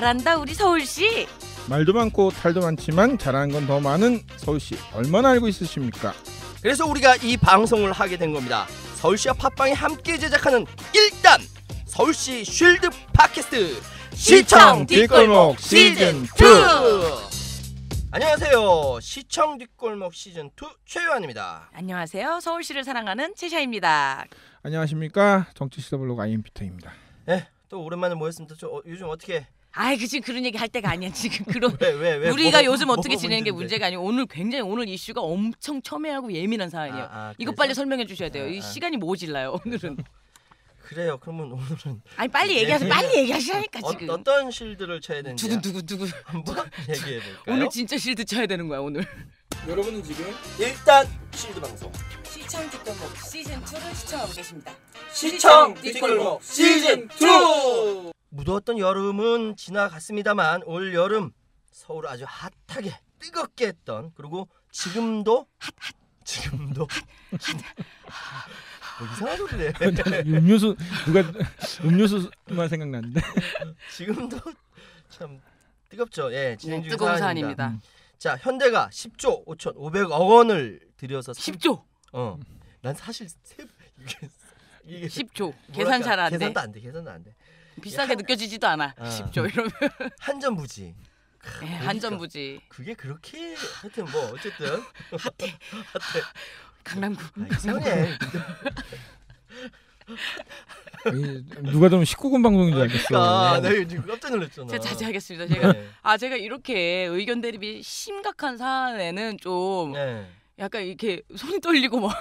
잘한다 우리 서울시. 말도 많고 탈도 많지만 잘하는 건 더 많은 서울시 얼마나 알고 있으십니까? 그래서 우리가 이 방송을 하게 된 겁니다. 서울시와 팟빵이 함께 제작하는 1단 서울시 쉴드 팟캐스트 시청 뒷골목 시즌 2. 안녕하세요. 시청 뒷골목 시즌 2 최유한입니다. 안녕하세요. 서울시를 사랑하는 최샤입니다. 안녕하십니까. 정치시사블로그 IM피터입니다. 네, 또 오랜만에 모였습니다. 요즘 어떻게? 아이 지금 그런 얘기 할 때가 아니야. 지금 그런 왜 우리가 요즘 어떻게 뭐가 지내는 게 문제인데? 문제가 아니고 오늘 이슈가 엄청 첨예하고 예민한 사안이에요. 이거 그래서? 빨리 설명해 주셔야 돼요. 이 시간이 모질라요 오늘은. 그래요. 그러면 오늘은 아니 빨리 얘기하세요. 빨리 얘기하시라니까 지금. 어떤 실드를 쳐야 되는지 누구 한번 얘기해 볼까요? 오늘 진짜 실드 쳐야 되는 거야 오늘. 여러분은 지금 1단 실드 방송 시청 뒷골목 시즌 2를 시청하고 계십니다. 시청 뒷골목 시즌 2. 무더웠던 여름은 지나갔습니다만 올 여름 서울을 아주 핫하게 뜨겁게 했던, 그리고 지금도 뭐 이상한 소리네. 음료수 누가 음료수만 생각났는데. 지금도 참 뜨겁죠. 예, 진행 중 뜨거운 사안입니다. 사안입니다. 자, 현대가 10조 5,500억 원을 들여서 10조. 난 사실 이게 10조. 계산 잘 안 돼. 계산도 안 돼. 비싸게 느껴지지도 않아. 10조 이러면. 한전부지. 네, 한전부지. 그게 그렇게 하여튼 뭐 어쨌든 핫해. 강남구. 이상해. 누가 들으면 19금 방송인 줄 알겠어. 그러니까 내가 지금 깜짝 놀랐잖아. 제가 자제하겠습니다. 제가 네. 제가 이렇게 의견 대립이 심각한 사안에는 좀 네. 약간 이렇게 손이 떨리고 막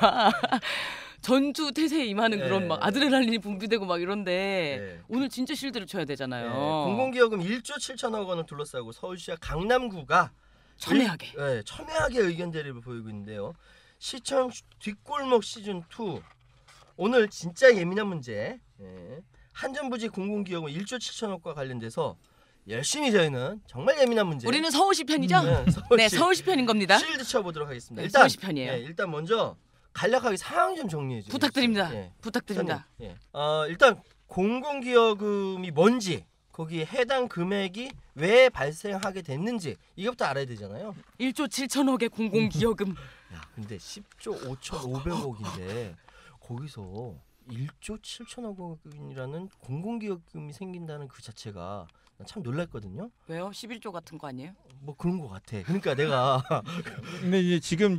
전투 태세에 임하는 그런 막 아드레날린이 분비되고 막 이런데 오늘 진짜 실드를 쳐야 되잖아요. 공공기여금 1조 7천억 원을 둘러싸고 서울시와 강남구가 첨예하게 의견 대립을 보이고 있는데요. 시청 뒷골목 시즌 2 오늘 진짜 예민한 문제, 한전부지 공공기여금 1조 7천억과 관련돼서 열심히 저희는 정말 예민한 문제. 우리는 서울시 편이죠? 네, 서울시 편인 겁니다. 실드 쳐보도록 하겠습니다. 네, 일단 서울시 편이에요. 일단 먼저 간략하게 상황 좀 정리해 주세요. 부탁드립니다. 부탁드립니다. 일단 공공기여금이 뭔지, 거기에 해당 금액이 왜 발생하게 됐는지 이것부터 알아야 되잖아요. 1조 7천억의 공공기여금. 야, 근데 10조 5,500억인데 거기서 1조 7천억 원이라는 공공기여금이 생긴다는 그 자체가 참 놀랐거든요. 왜요? 11조 같은 거 아니에요? 뭐 그런 거 같아. 그러니까 내가 근데 이제 지금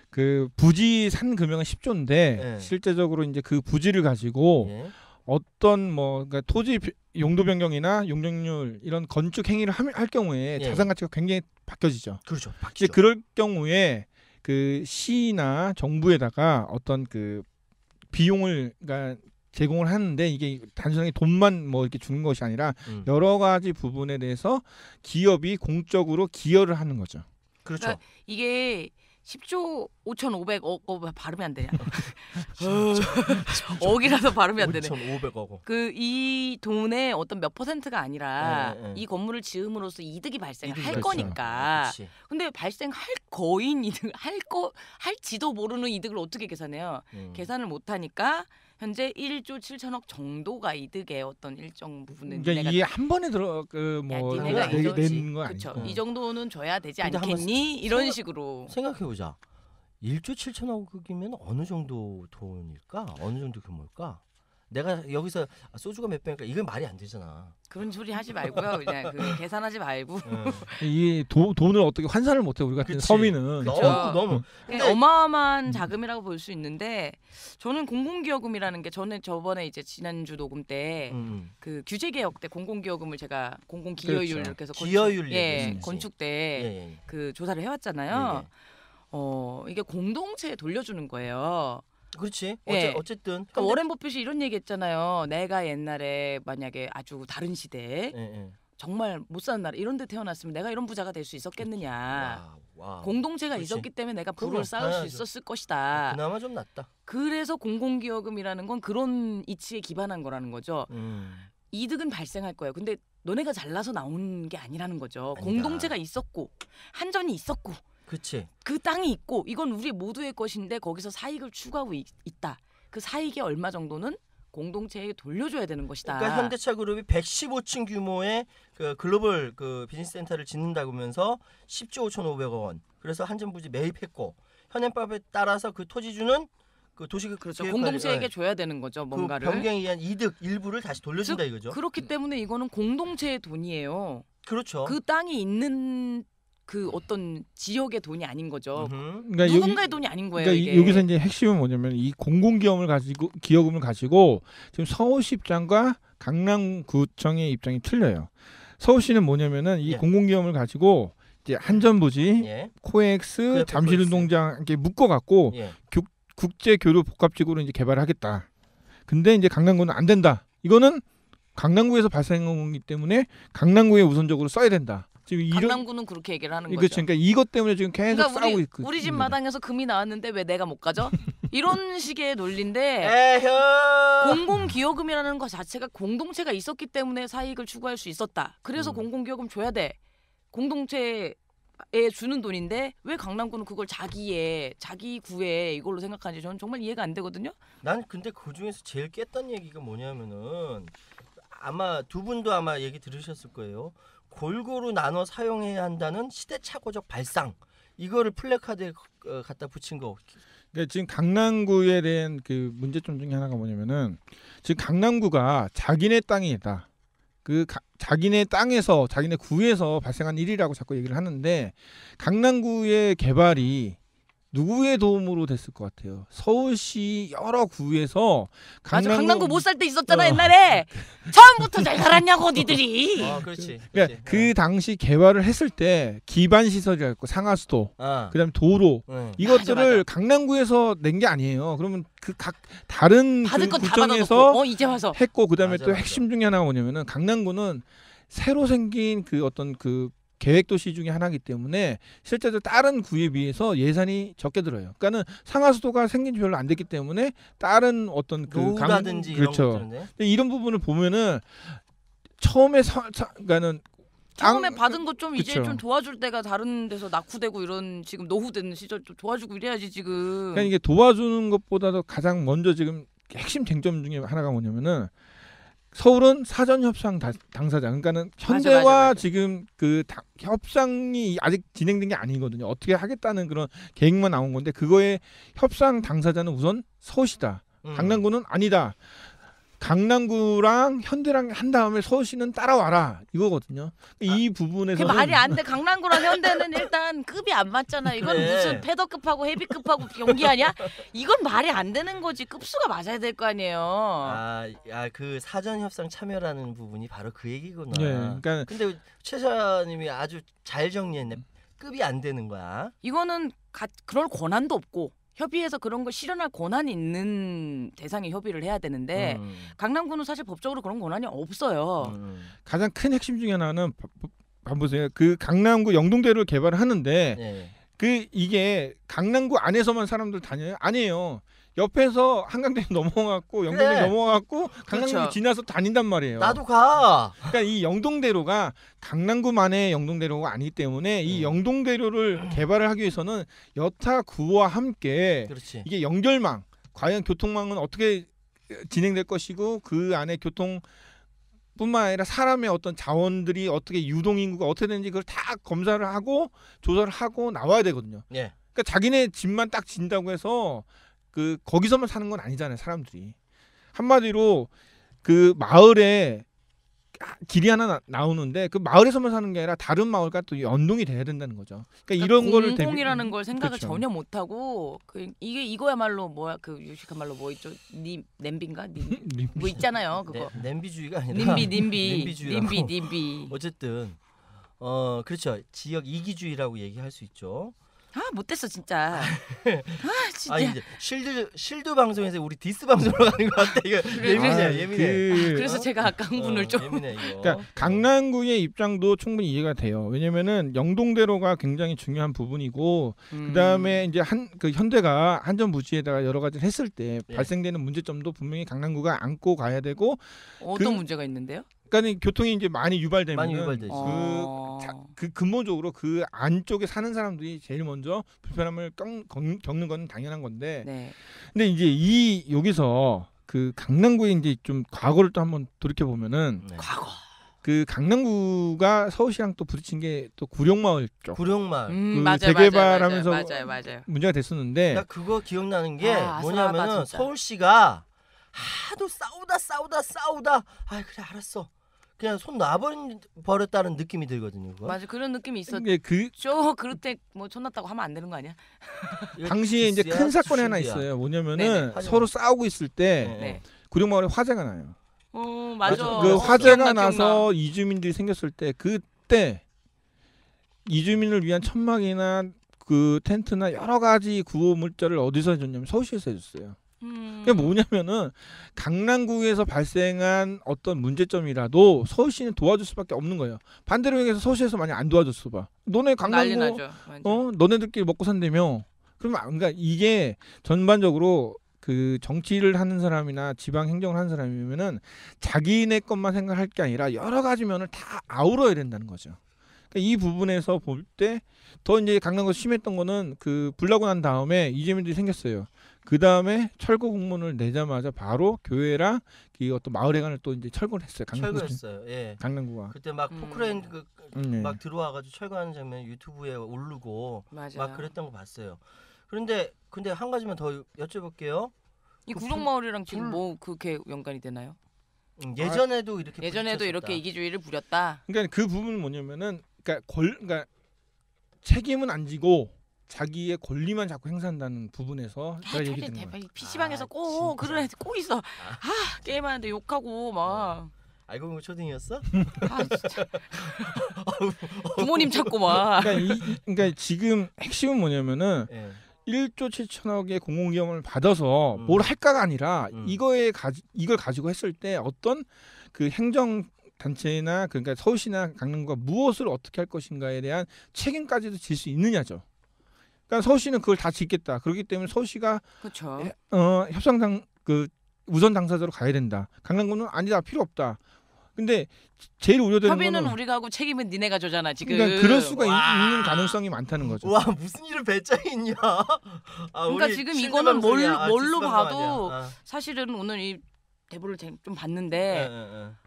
그 부지 산 금액은 10조인데 실제적으로 이제 그 부지를 가지고 어떤 그러니까 토지 용도 변경이나 용적률 이런 건축 행위를 할 경우에 자산 가치가 굉장히 바뀌어지죠. 그렇죠. 이제 그럴 경우에 그 시나 정부에다가 어떤 그 비용을 그러니까 제공을 하는데 이게 단순하게 돈만 이렇게 주는 것이 아니라 여러 가지 부분에 대해서 기업이 공적으로 기여를 하는 거죠. 그렇죠. 그러니까 이게 10조 5,500억 발음이 안 되냐? 억이라서 발음이 안 되네. 5,500억. 이 돈의 어떤 몇 퍼센트가 아니라 이 건물을 지음으로써 이득이 발생할 거니까. 근데 발생할 거인 이득 할지도 모르는 이득을 어떻게 계산해요? 계산을 못 하니까 현재 1조 7천억 정도가 이득의 어떤 일정 부분은 그러니까 이게 한 번에 니네가 내는 거 그렇죠. 아니고 이 정도는 줘야 되지 않겠니? 이런 식으로 생각해보자. 1조 7천억이면 어느 정도 돈일까? 어느 정도 규모일까? 내가 여기서 소주가 몇 병일까? 이건 말이 안 되잖아. 그런 소리 하지 말고요. 그냥 계산하지 말고. 이 돈을 어떻게 환산을 못해 우리 같은 서민은. 너무. 근데 어마어마한 자금이라고 볼 수 있는데 저는 공공기여금이라는 게 저번에 이제 지난주 녹음 때 그 규제개혁 때 공공기여금을 제가 공공기여율 이렇게 해서 건축 때 그 조사를 해왔잖아요. 이게 공동체에 돌려주는 거예요. 그렇지. 어쨌든 그러니까 워렌 버핏이 이런 얘기했잖아요. 내가 옛날에 만약에 아주 다른 시대에 정말 못 사는 나라 이런 데 태어났으면 내가 이런 부자가 될 수 있었겠느냐. 공동체가 있었기 때문에 내가 부를 쌓을 수 있었을 것이다. 그나마 좀 낫다. 그래서 공공기여금이라는 건 그런 이치에 기반한 거라는 거죠. 이득은 발생할 거예요. 근데 너네가 잘나서 나온 게 아니라는 거죠. 아니다. 공동체가 있었고 한전이 있었고 그치. 그 땅이 있고 이건 우리 모두의 것인데 거기서 사익을 추구하고 있다. 그 사익의 얼마 정도는 공동체에 돌려줘야 되는 것이다. 그러니까 현대차 그룹이 115층 규모의 그 글로벌 그 비즈니스 센터를 짓는다고 하면서 10조 5,500억 원. 그래서 한전부지 매입했고 현행법에 따라서 그 토지주는 그 도시계획 그렇죠. 공동체에게 줘야 되는 거죠. 뭔가를. 그 변경에 의한 이득 일부를 다시 돌려준다 이거죠. 그렇기 때문에 이거는 공동체의 돈이에요. 그렇죠. 그 땅이 있는 그 어떤 지역의 돈이 아닌 거죠. 그러니까 누군가의 돈이 아닌 거예요. 그러니까 이게. 여기서 이제 핵심은 뭐냐면 이 기여금을 가지고 지금 서울시 입장과 강남구청의 입장이 틀려요. 서울시는 뭐냐면은 이 공공기여금을 가지고 이제 한전부지, 코엑스, 잠실운동장 이렇게 묶어갖고 국제교류 복합지구로 이제 개발하겠다. 근데 이제 강남구는 안 된다. 이거는 강남구에서 발생한 거기 때문에 강남구에 우선적으로 써야 된다. 지금 강남구는 그렇게 얘기를 하는 거죠. 그렇죠. 그러니까 이것 때문에 지금 계속 그러니까 싸우고 있고. 우리 집 마당에서 금이 나왔는데 왜 내가 못 가져? 이런 식의 논리인데 공공기여금이라는 것 자체가 공동체가 있었기 때문에 사익을 추구할 수 있었다. 그래서 공공기여금 줘야 돼. 공동체에 주는 돈인데 왜 강남구는 그걸 자기 구에 이걸로 생각하는지 저는 정말 이해가 안 되거든요. 난 근데 그 중에서 제일 깼던 얘기가 뭐냐면은 아마 두 분도 아마 얘기 들으셨을 거예요. 골고루 나눠 사용해야 한다는 시대착오적 발상 이거를 플래카드에 갖다 붙인 거. 그러니까 지금 강남구에 대한 그 문제점 중에 하나가 뭐냐면은 지금 강남구가 자기네 땅이다. 자기네 땅에서 자기네 구에서 발생한 일이라고 자꾸 얘기를 하는데 강남구의 개발이 누구의 도움으로 됐을 것 같아요? 서울시 여러 구에서 강남구 못 살 때 있었잖아 옛날에. 처음부터 잘 살았냐고 니들이. 그렇지. 그러니까 그 당시 개발을 했을 때 기반 시설이랄 거 상하수도, 그다음에 도로 이것들을 맞아. 강남구에서 낸 게 아니에요. 그러면 그 각 다른 그 구청에서 이제 와서 했고 그다음에 또 핵심 중에 하나가 뭐냐면은 강남구는 새로 생긴 그 어떤 그 계획 도시 중에 하나이기 때문에 실제로 다른 구에 비해서 예산이 적게 들어요. 그러니까는 상하수도가 생긴 지 별로 안 됐기 때문에 다른 어떤 그 노후라든지 그렇죠. 이런 부분을 보면은 처음에 그러니까는 처음에 받은 것 좀 이제 좀 도와줄 때가 다른 데서 낙후되고 이런 지금 노후된 시절 좀 도와주고 이래야지 지금. 그러니까 이게 도와주는 것보다도 가장 먼저 지금 핵심 쟁점 중에 하나가 뭐냐면은. 서울은 사전협상 당사자, 그러니까는 현대와 맞아. 지금 그 협상이 아직 진행된 게 아니거든요. 어떻게 하겠다는 그런 계획만 나온 건데 그거의 협상 당사자는 우선 서울시다. 강남구는 아니다. 강남구랑 현대랑 한 다음에 서울시는 따라와라 이거거든요. 이 부분에서 그게 말이 안 돼. 강남구랑 현대는 일단 급이 안 맞잖아. 이건 그래. 무슨 패더급하고 헤비급하고 경기하냐? 이건 말이 안 되는 거지. 급수가 맞아야 될 거 아니에요. 그 사전 협상 참여라는 부분이 바로 그 얘기구나. 네, 그러니까 근데 최사님이 아주 잘 정리했네. 급이 안 되는 거야. 이거는 그럴 권한도 없고. 협의해서 그런 걸 실현할 권한이 있는 대상에 협의를 해야 되는데 강남구는 사실 법적으로 그런 권한이 없어요. 가장 큰 핵심 중에 하나는 보세요. 그 강남구 영동대로를 개발을 하는데 그 이게 강남구 안에서만 사람들 다녀요? 아니에요. 옆에서 한강대로 넘어가고 영동대로 넘어가고 강남구 그렇죠. 지나서 다닌단 말이에요. 나도 가. 그러니까 이 영동대로가 강남구만의 영동대로가 아니기 때문에 이 영동대로를 개발을 하기 위해서는 여타 구와 함께 그렇지. 이게 연결망, 과연 교통망은 어떻게 진행될 것이고 그 안에 교통뿐만 아니라 사람의 어떤 자원들이 어떻게 유동인구가 어떻게 되는지 그걸 다 검사를 하고 조사를 하고 나와야 되거든요. 그러니까 자기네 집만 딱 진다고 해서 그 거기서만 사는 건 아니잖아요, 사람들이. 한마디로 그 마을에 길이 하나 나오는데 그 마을에서만 사는 게 아니라 다른 마을과 또 연동이 돼야 된다는 거죠. 그러니까 이런 거를 공공이라는 걸 생각을 그렇죠. 전혀 못 하고 이거야말로 뭐야 그 유식한 말로 뭐 있죠? 냄비인가? 뭐 있잖아요, 그거. 냄비주의가 아니라 님비. 어쨌든 그렇죠. 지역 이기주의라고 얘기할 수 있죠. 못됐어 진짜. 진짜. 이제 실드 방송에서 우리 디스 방송으로 가는 것 같아. 이거 예민해. 그래서 제가 아까 흥분을 좀. 예민해 이거. 그러니까 강남구의 입장도 충분히 이해가 돼요. 왜냐면은 영동대로가 굉장히 중요한 부분이고 그다음에 이제 그 현대가 한전부지에다가 여러 가지를 했을 때 발생되는 문제점도 분명히 강남구가 안고 가야 되고 어떤 문제가 있는데요? 그러니까 교통이 이제 많이 유발되면 많이 유발되지. 그 근본적으로 그 안쪽에 사는 사람들이 제일 먼저 불편함을 겪는 건 당연한 건데. 근데 이제 여기서 그 강남구의 이제 좀 과거를 또 한번 돌이켜 보면은 네. 과거. 그 강남구가 서울시랑 또 부딪힌 게 또 구룡마을 쪽. 구룡마을. 그 맞아요, 재개발하면서 맞아요. 문제가 됐었는데. 나 그거 기억나는 게 뭐냐면은 아슬아슬하다, 서울시가 하도 싸우다. 아 그래 알았어. 그냥 손 놔버렸다는 느낌이 들거든요. 그거. 맞아 그런 느낌이 있었죠. 그럴 때 뭐 손났다고 하면 안 되는 거 아니야? 당시에 이제 큰 사건이 하나 있어요. 뭐냐면은 서로 싸우고 있을 때 구룡마을에 화재가 나요. 맞아. 그 화재가 나서 이주민들이 생겼을 때 그때 이주민을 위한 천막이나 그 텐트나 여러 가지 구호 물자를 어디서 해줬냐면 서울시에서 해줬어요. 그게 뭐냐면은 강남구에서 발생한 어떤 문제점이라도 서울시는 도와줄 수밖에 없는 거예요. 반대로 얘기해서 서울시에서 만약 안 도와줬어 봐. 너네 강남구 너네들끼리 먹고 산다며. 그러면 그러니까 이게 전반적으로 그 정치를 하는 사람이나 지방 행정을 하는 사람이면은 자기네 것만 생각할 게 아니라 여러 가지 면을 다 아우러야 된다는 거죠. 그러니까 이 부분에서 볼 때 더 이제 강남구에서 심했던 거는 그 불나고 난 다음에 이재민들이 생겼어요. 그 다음에 철거 공문을 내자마자 바로 교회랑 그 어떤 마을회관을 또 이제 철거를 했어요. 철거했어요. 예. 강남구가. 그때 막 포크레인 막 들어와가지고 철거하는 장면 유튜브에 오르고 막 그랬던 거 봤어요. 근데 한 가지만 더 여쭤볼게요. 이 구룡마을이랑 지금 뭐 그렇게 연관이 되나요? 예전에도 이렇게 이기주의를 부렸다. 그러니까 그 부분은 뭐냐면은 그러니까 책임은 안 지고 자기의 권리만 자꾸 행사한다는 부분에서 제가 얘기 드린 거예요. PC방에서 꼭 그런 애들 꼭 있어. 게임하는데 욕하고 막. 알고 보면 초딩이었어? 진짜. 부모님 찾고 막. 그러니까 지금 핵심은 뭐냐면은 1조 7천억의 공공기업을 받아서 뭘 할까가 아니라 이걸 가지고 했을 때 어떤 그 행정 단체나 그러니까 서울시나 강남구가 무엇을 어떻게 할 것인가에 대한 책임까지도 질 수 있느냐죠. 그러니까 서울시는 그걸 다 짓겠다. 그렇기 때문에 서울시가 협상당 그 우선 당사자로 가야 된다. 강남구는 아니다, 필요 없다. 근데 제일 우려되는 협의는 우리가 하고 책임은 니네가 져잖아 지금. 그러니까 그럴 수가 있는 가능성이 많다는 거죠. 와 무슨 일을 배짱 있냐. 그러니까 지금 이거는 뭘로 봐도 사실은 오늘 이 대보를 좀 봤는데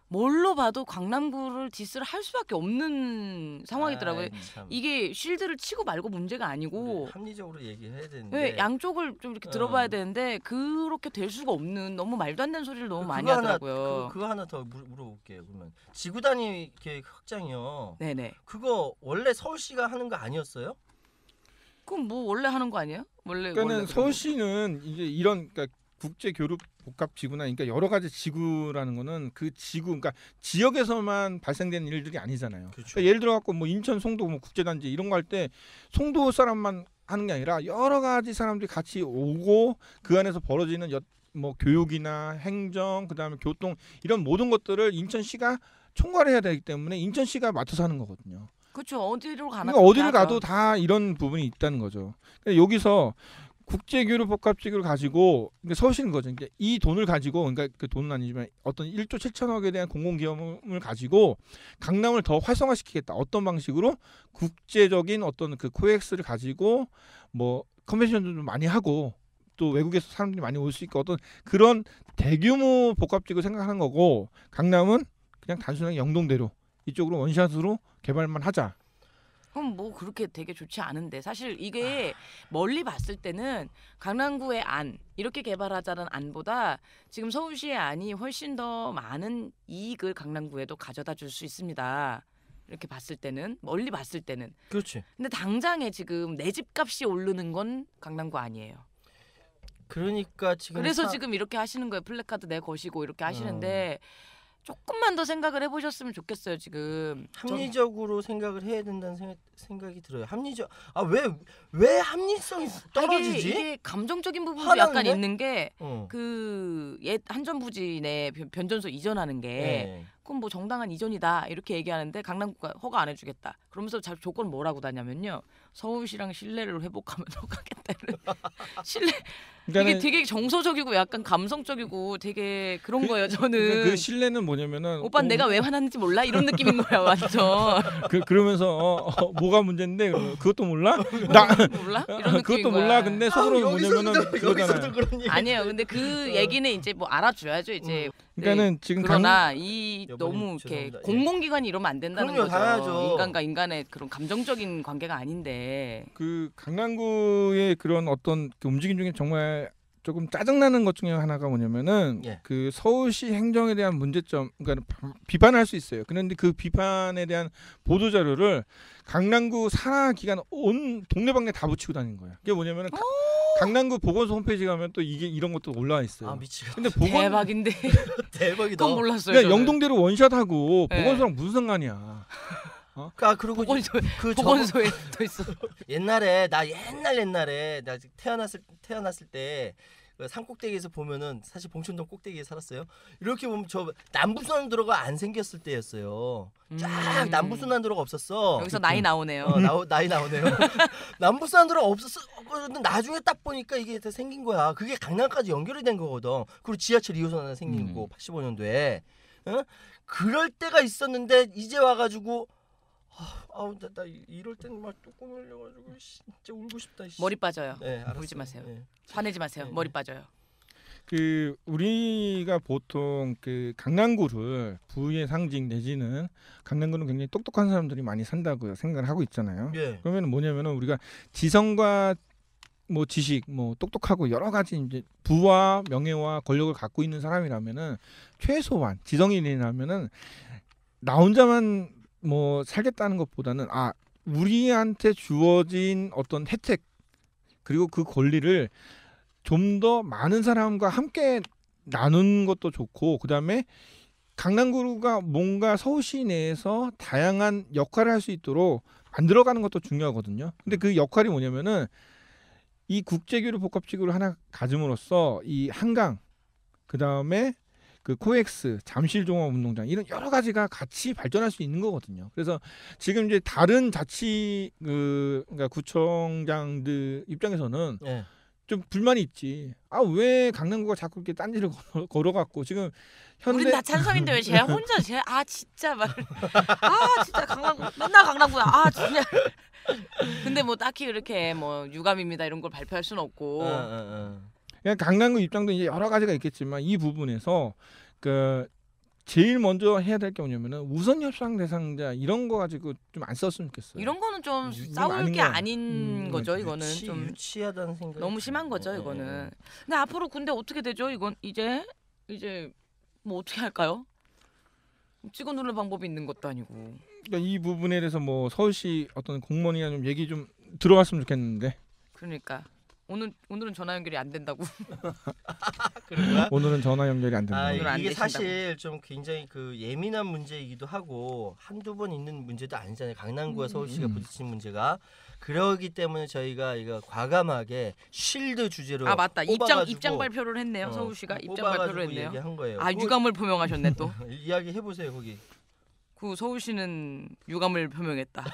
뭘로 봐도 강남구를 디스를 할 수밖에 없는 상황이더라고요. 이게 쉴드를 치고 말고 문제가 아니고 합리적으로 얘기해야 되는데 양쪽을 좀 이렇게 들어봐야 되는데 그렇게 될 수가 없는 너무 말도 안 되는 소리를 너무 많이 하더라고요. 그거 하나 더 물어볼게요. 그러면 지구 단위 계획 확장이요. 네네. 그거 원래 서울시가 하는 거 아니었어요? 그럼 뭐 원래 하는 거 아니에요? 그러니까는 서울시는 이제 이런 국제 교류 복합 지구나 그러니까 여러 가지 지구라는 거는 그 지구 그러니까 지역에서만 발생되는 일들이 아니잖아요. 그렇죠. 그러니까 예를 들어 갖고 뭐 인천 송도 뭐 국제단지 이런 거 할 때 송도 사람만 하는 게 아니라 여러 가지 사람들이 같이 오고 그 안에서 벌어지는 뭐 교육이나 행정 그다음에 교통 이런 모든 것들을 인천시가 총괄해야 해야 되기 때문에 인천시가 맡아서 하는 거거든요. 그렇죠. 어디로 가나 그러니까 어디를 가도 다 이런 부분이 있다는 거죠. 그러니까 여기서 국제교류 복합지구를 가지고 그러니까 서울시는 거죠. 그러니까 이 돈을 가지고 그러니까 그 돈은 아니지만 어떤 1조 7천억에 대한 공공기업을 가지고 강남을 더 활성화시키겠다. 어떤 방식으로 국제적인 어떤 그 코엑스를 가지고 뭐 컨벤션도 좀 많이 하고 또 외국에서 사람들이 많이 올 수 있고 어떤 그런 대규모 복합지구 생각하는 거고 강남은 그냥 단순하게 영동대로 이쪽으로 원샷으로 개발만 하자. 그럼 뭐 그렇게 되게 좋지 않은데 사실 이게 멀리 봤을 때는 강남구의 안 이렇게 개발하자는 안보다 지금 서울시의 안이 훨씬 더 많은 이익을 강남구에도 가져다 줄 수 있습니다. 이렇게 봤을 때는 멀리 봤을 때는 그렇지. 근데 당장에 지금 내 집값이 오르는 건 강남구 아니에요. 그러니까 지금 그래서 지금 이렇게 하시는 거예요. 플래카드 내 것이고 이렇게 하시는데 조금만 더 생각을 해보셨으면 좋겠어요. 지금 합리적으로 생각을 해야 된다는 생각이 들어요. 왜 합리성이 떨어지지? 이게 감정적인 부분도 약간 있는 게 그 옛 한전부지내 변전소 이전하는 게 그럼 뭐 정당한 이전이다 이렇게 얘기하는데 강남구가 허가 안 해주겠다. 그러면서 조건 뭐라고 다냐면요. 서울시랑 신뢰를 회복하면 허가겠다. 신뢰 이게 되게 정서적이고 약간 감성적이고 되게 그런 거예요. 저는 그 신뢰는 뭐냐면은 오빠는 내가 왜 화났는지 몰라 이런 느낌인 거야 완전. 그러면서 뭐가 문제인데 그것도 몰라? 나 몰라? 이런 그것도 몰라. 근데 속으로 뭐냐면은 여기서도 그런 얘기. 아니에요. 근데 그 얘기는 이제 뭐 알아줘야죠 이제. 그러니까는 지금 그러나 이 너무 이렇게 죄송합니다. 공공기관이 이러면 안 된다는 그럼요, 거죠. 당연하죠. 인간과 인간의 그런 감정적인 관계가 아닌데. 그 강남구의 그런 어떤 그 움직임 중에 정말 조금 짜증나는 것 중에 하나가 뭐냐면은 예. 그 서울시 행정에 대한 문제점, 그러니까 비판할 수 있어요. 그런데 그 비판에 대한 보도 자료를 강남구 산하 기관 온 동네방네 다 붙이고 다니는 거예요. 그게 뭐냐면은 강남구 보건소 홈페이지 가면 또 이게 이런 것도 올라와 있어요. 아 미치겠다. 근데 대박인데. 대박이다. 그건 몰랐어요. 그러니까 저는. 영동대로 원샷하고 네. 보건소랑 무슨 상관이야? 그리고 보건소에 또 있어. 옛날에 나 옛날에 나 태어났을 때 그 산꼭대기에서 보면은 사실 봉천동 꼭대기에 살았어요. 이렇게 보면 저 남부순환도로가 안 생겼을 때였어요. 쫙 남부순환도로가 없었어. 여기서 나이 나오네요. 나이 나오네요. 남부순환도로가 없었어. 근데 나중에 딱 보니까 이게 다 생긴 거야. 그게 강남까지 연결이 된 거거든. 그리고 지하철 2호선 하나 생긴 거 85년도에. 그럴 때가 있었는데 이제 와가지고 나 이럴 때는 막 뚜껑 열려가지고 진짜 울고 싶다. 머리 빠져요. 네, 울지 마세요. 네. 화내지 마세요. 네. 머리 빠져요. 그 우리가 보통 그 강남구를 부의 상징 내지는 강남구는 굉장히 똑똑한 사람들이 많이 산다고 생각을 하고 있잖아요. 예. 그러면 뭐냐면은 우리가 지성과 뭐 지식, 뭐 똑똑하고 여러 가지 이제 부와 명예와 권력을 갖고 있는 사람이라면은 최소한 지성인이라면은 나 혼자만 뭐 살겠다는 것보다는 우리한테 주어진 어떤 혜택 그리고 그 권리를 좀 더 많은 사람과 함께 나누는 것도 좋고, 그다음에 강남구가 뭔가 서울시 내에서 다양한 역할을 할 수 있도록 만들어가는 것도 중요하거든요. 근데 그 역할이 뭐냐면은 이 국제교류 복합지구를 하나 가짐으로써 이 한강, 그다음에 그 코엑스, 잠실종합운동장 이런 여러 가지가 같이 발전할 수 있는 거거든요. 그래서 지금 이제 다른 자치 그러니까 구청장들 입장에서는 예. 좀 불만이 있지. 왜 강남구가 자꾸 이렇게 딴지를 걸어갖고 지금 우린 다 찬성인데 왜 쟤 혼자 진짜 말. 진짜 강남구 맨날 강남구야. 진짜. 근데 뭐 딱히 그렇게 뭐 유감입니다 이런 걸 발표할 수는 없고. 그냥 강남구 입장도 이제 여러 가지가 있겠지만 이 부분에서 그 제일 먼저 해야 될 게 뭐냐면은 우선 협상 대상자 이런 거 가지고 좀 안 썼으면 좋겠어요. 이런 거는 좀 싸울 게 아닌 거죠. 이거는 좀 유치하다는 생각. 너무 심한 거죠. 이거는. 근데 앞으로 근데 어떻게 되죠? 이건 이제 뭐 어떻게 할까요? 찍어 누를 방법이 있는 것도 아니고. 그러니까 이 부분에 대해서 뭐 서울시 어떤 공무원이나 좀 얘기 좀 들어왔으면 좋겠는데. 그러니까. 오늘은 전화 연결이 안 된다고. 그런가? 오늘은 전화 연결이 안 된다. 안 이게 되신다고. 사실 좀 굉장히 그 예민한 문제이기도 하고 한두 번 있는 문제도 아니잖아요. 강남구와 서울시가 부딪힌 문제가. 그러기 때문에 저희가 이거 과감하게 쉴드 주제로 맞다. 입장 발표를 했네요. 서울시가 입장 발표를 했네요. 얘기한 거예요. 유감을 표명하셨네 또. 이야기 해보세요 거기. 그 서울시는 유감을 표명했다.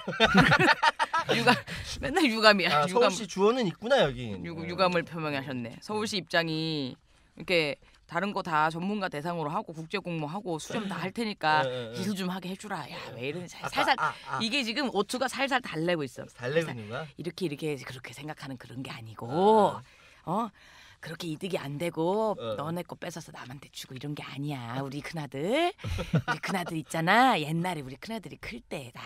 맨날 유감이야. 서울시 주어는 있구나 여기. 유감을 표명하셨네. 서울시 입장이 이렇게 다른 거 다 전문가 대상으로 하고 국제 공모하고 수정 다 할 테니까 일 좀 하게 해주라. 야 왜 이러니 살살 이게 지금 오투가 살살 달래고 있어. 달래고 있는 거야? 이렇게 그렇게 생각하는 그런 게 아니고 그렇게 이득이 안 되고 너네 거 뺏어서 남한테 주고 이런 게 아니야. 우리 큰아들 있잖아. 옛날에 우리 큰아들이 클 때 다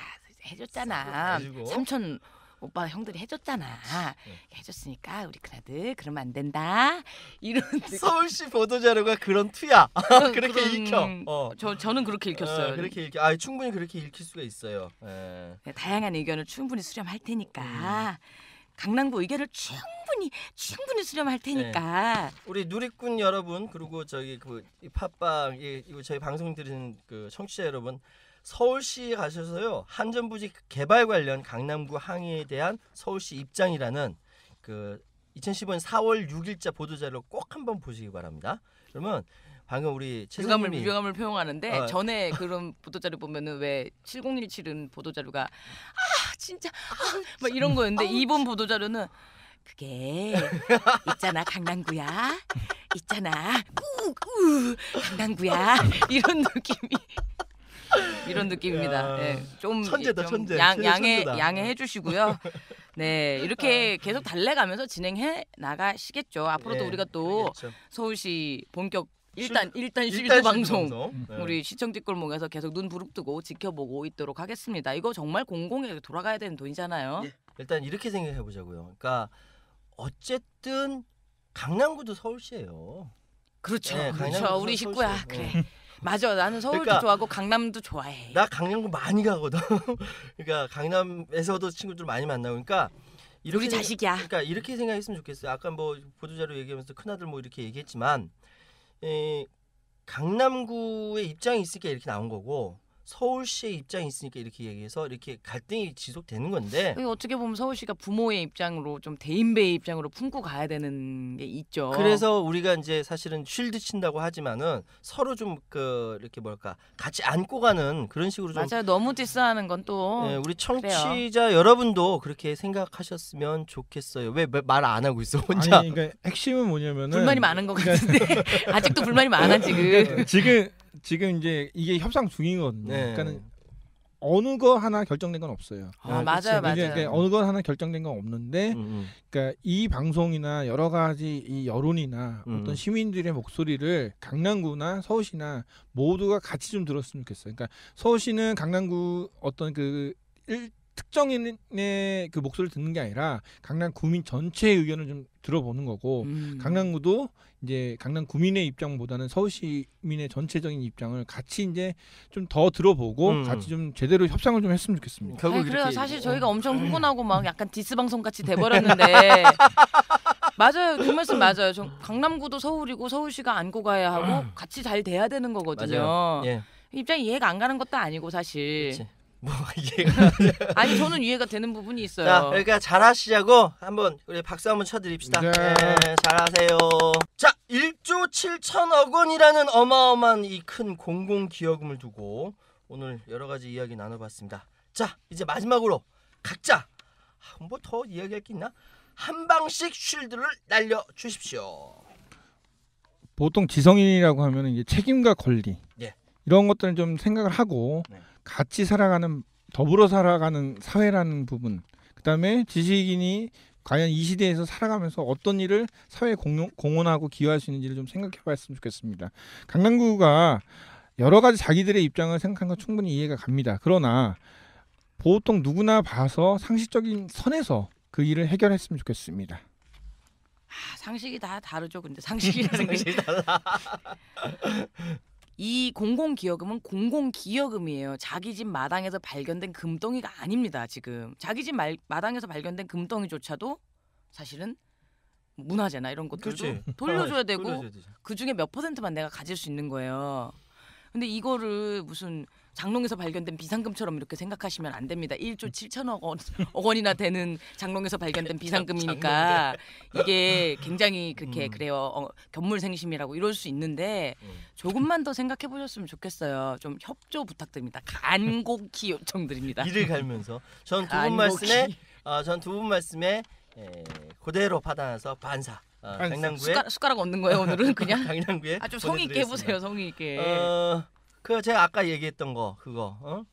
해줬잖아. 삼촌 오빠 형들이 해줬잖아. 해줬으니까 우리 큰아들 그러면 안 된다. 이런 서울시 보도자료가 그런 투야. 그렇게 읽혀. 저는 그렇게 읽혔어요. 그렇게 읽혀. 충분히 그렇게 읽힐 수가 있어요. 다양한 의견을 충분히 수렴할 테니까. 강남구 의견을 충분히 수렴할 테니까. 우리 누리꾼 여러분 그리고 저기 팟빵 이거 저희 방송 들으는 그 청취자 여러분 서울시 가셔서요 한전부지 개발 관련 강남구 항의에 대한 서울시 입장이라는 그 2015년 4월 6일자 보도자료 꼭 한번 보시기 바랍니다. 그러면 방금 우리 최선님이 유감을 표명하는데 전에 그런 보도자료 보면은 왜 7017은 보도자료가 진짜 막 이런 거였는데 이번 보도자료는 그게 있잖아 강남구야. 있잖아 강남구야. 이런 느낌입니다. 네, 좀 천재다 천재. 양해해 주시고요. 네, 이렇게 계속 달래가면서 진행해 나가시겠죠. 앞으로도 우리가 또 그렇죠. 서울시 본격 일단 쉴드 방송 우리 시청 뒷골목에서 계속 눈 부릅뜨고 지켜보고 있도록 하겠습니다. 이거 정말 공공에 돌아가야 되는 돈이잖아요. 예. 일단 이렇게 생각해 보자고요. 그러니까 어쨌든 강남구도 서울시예요. 그렇죠. 네, 그렇죠. 우리 식구야. 그래. 맞아. 나는 서울도 좋아하고 강남도 좋아해. 나 강남구 많이 가거든. 그러니까 강남에서도 친구들 많이 만나고 그러니까 우리 자식이야. 그러니까 이렇게 생각했으면 좋겠어요. 아까 뭐 보도자료 얘기하면서 큰아들 뭐 이렇게 얘기했지만 강남구의 입장이 있으니까 이렇게 나온 거고 서울시의 입장이 있으니까 이렇게 얘기해서 이렇게 갈등이 지속되는 건데 어떻게 보면 서울시가 부모의 입장으로 좀 대인배의 입장으로 품고 가야 되는 게 있죠. 그래서 우리가 이제 사실은 쉴드 친다고 하지만은 서로 좀 이렇게 뭐랄까 같이 안고 가는 그런 식으로 좀 맞아요. 너무 디스하는 건 또 우리 청취자 여러분도 그렇게 생각하셨으면 좋겠어요. 왜 말 안 하고 있어 혼자? 아니 그러니까 핵심은 뭐냐면은 불만이 많은 것 같은데 아직도 불만이 많아 지금 이제 이게 협상 중이거든요. 네. 그러니까는 어느 거 하나 결정된 건 없어요. 맞아요. 그러니까 어느 거 하나 결정된 건 없는데, 그러니까 이 방송이나 여러 가지 이 여론이나 어떤 시민들의 목소리를 강남구나 서울시나 모두가 같이 좀 들었으면 좋겠어요. 그러니까 서울시는 강남구 어떤 특정인의 그 목소리를 듣는 게 아니라 강남 구민 전체의 의견을 좀 들어보는 거고 강남구도 이제 강남 구민의 입장보다는 서울 시민의 전체적인 입장을 같이 이제 좀 더 들어보고 같이 좀 제대로 협상을 좀 했으면 좋겠습니다. 결국 그래요. 사실 저희가 엄청 흥분하고 막 약간 디스 방송 같이 돼버렸는데 맞아요. 그 말씀 맞아요. 강남구도 서울이고 서울시가 안고 가야 하고 같이 잘 돼야 되는 거거든요. 예. 입장이 이해가 안 가는 것도 아니고 사실. 그치. 뭐 이해가 아니 저는 이해가 되는 부분이 있어요. 자, 그러니까 잘하시자고 한번 우리 박수 한번 쳐드립시다. 네. 네, 잘하세요. 자, 1조 7천억 원이라는 어마어마한 이 큰 공공기여금을 두고 오늘 여러 가지 이야기 나눠봤습니다. 자, 이제 마지막으로 각자 뭐 더 이야기할 게 있나? 한 방씩 쉴드를 날려주십시오. 보통 지성인이라고 하면 이제 책임과 권리 이런 것들은 좀 생각을 하고 같이 살아가는 더불어 살아가는 사회라는 부분, 그다음에 지식인이 과연 이 시대에서 살아가면서 어떤 일을 사회에 공헌하고 기여할 수 있는지를 좀 생각해봤으면 좋겠습니다. 강남구가 여러 가지 자기들의 입장을 생각한 건 충분히 이해가 갑니다. 그러나 보통 누구나 봐서 상식적인 선에서 그 일을 해결했으면 좋겠습니다. 상식이 다 다르죠. 근데 상식이라는 게 달라. 이 공공기여금은 공공기여금이에요. 자기 집 마당에서 발견된 금덩이가 아닙니다. 지금 자기 집 마당에서 발견된 금덩이조차도 사실은 문화재나 이런 것들도 돌려줘야 되고 그중에 몇 %만 내가 가질 수 있는 거예요. 근데 이거를 무슨 장롱에서 발견된 비상금처럼 이렇게 생각하시면 안 됩니다. 1조 7천억 원이나 되는 장롱에서 발견된 비상금이니까 이게 굉장히 그렇게 그래요. 견물생심이라고 이럴 수 있는데 조금만 더 생각해 보셨으면 좋겠어요. 좀 협조 부탁드립니다. 간곡히 요청드립니다. 이를 갈면서 전 두 분 말씀에 그대로 받아서 반사. 강남구에 숟가락 얹는 거예요 오늘은 그냥. 강남구에 좀 성의 있게 해보세요. 성의 있게. 제가 아까 얘기했던 거 그거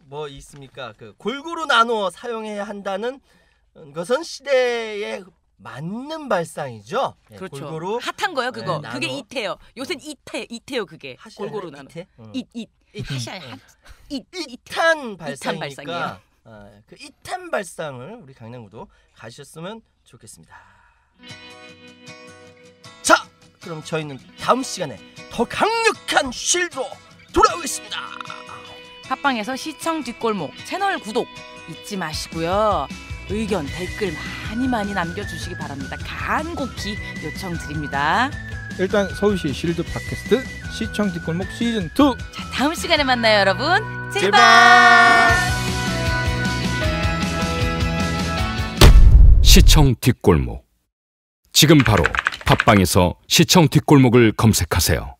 뭐 있습니까? 골고루 나누어 사용해야 한다는 것은 시대에 맞는 발상이죠. 그렇죠. 골고루 핫한 거요 그거. 그게 이태요. 요새 이태요 그게. 골고루 나누. 이탄 발상이니까 그 이탄 발상을 우리 강남구도 가셨으면 좋겠습니다. 자, 그럼 저희는 다음 시간에 더 강력한 쉴드로 돌아오겠습니다. 팟빵에서 시청 뒷골목 채널 구독 잊지 마시고요. 의견 댓글 많이 남겨주시기 바랍니다. 간곡히 요청드립니다. 일단 서울시 쉴드 팟캐스트 시청 뒷골목 시즌 2. 자, 다음 시간에 만나요, 여러분. 제발. 시청 뒷골목. 지금 바로 팟빵에서 시청 뒷골목을 검색하세요.